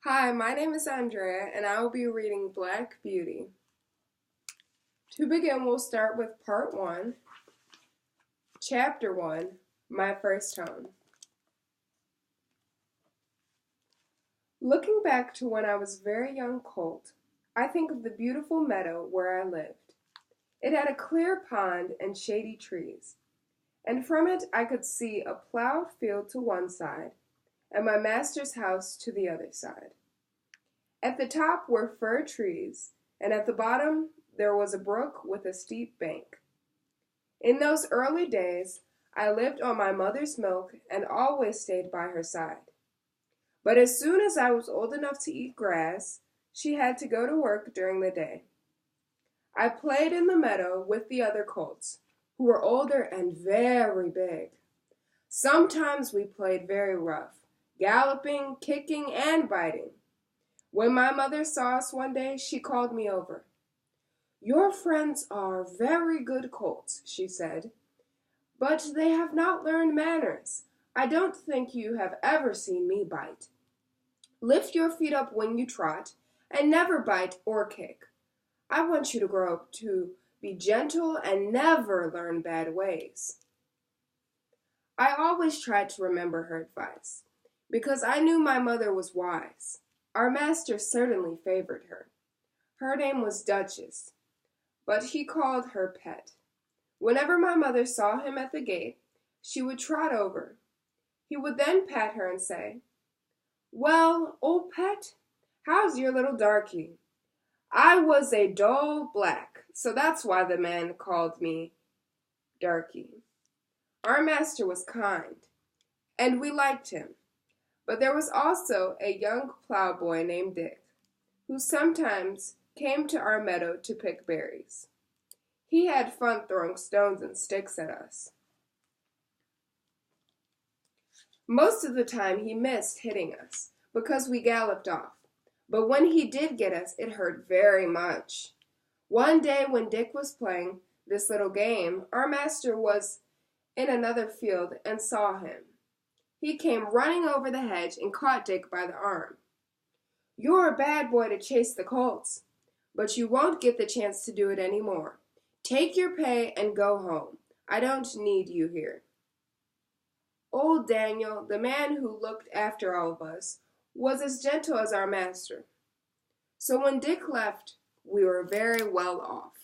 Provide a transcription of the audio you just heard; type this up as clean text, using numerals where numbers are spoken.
Hi, my name is Andrea, and I will be reading Black Beauty. To begin, we'll start with Part 1, Chapter 1, My First Home. Looking back to when I was a very young colt, I think of the beautiful meadow where I lived. It had a clear pond and shady trees, and from it I could see a plowed field to one side and my master's house to the other side. At the top were fir trees, and at the bottom there was a brook with a steep bank. In those early days, I lived on my mother's milk and always stayed by her side. But as soon as I was old enough to eat grass, she had to go to work during the day. I played in the meadow with the other colts, who were older and very big. Sometimes we played very rough, galloping, kicking, and biting. When my mother saw us one day, she called me over. "Your friends are very good colts," she said, "but they have not learned manners. I don't think you have ever seen me bite. Lift your feet up when you trot, and never bite or kick. I want you to grow up to be gentle and never learn bad ways." I always tried to remember her advice, because I knew my mother was wise. Our master certainly favored her. Her name was Duchess, but he called her Pet. Whenever my mother saw him at the gate, she would trot over. He would then pat her and say, "Well, old Pet, how's your little darky?" I was a dull black, so that's why the man called me Darky. Our master was kind, and we liked him. But there was also a young plowboy named Dick, who sometimes came to our meadow to pick berries. He had fun throwing stones and sticks at us. Most of the time he missed hitting us, because we galloped off. But when he did get us, it hurt very much. One day when Dick was playing this little game, our master was in another field and saw him. He came running over the hedge and caught Dick by the arm. "You're a bad boy to chase the colts, but you won't get the chance to do it any more. Take your pay and go home. I don't need you here." Old Daniel, the man who looked after all of us, was as gentle as our master. So when Dick left, we were very well off.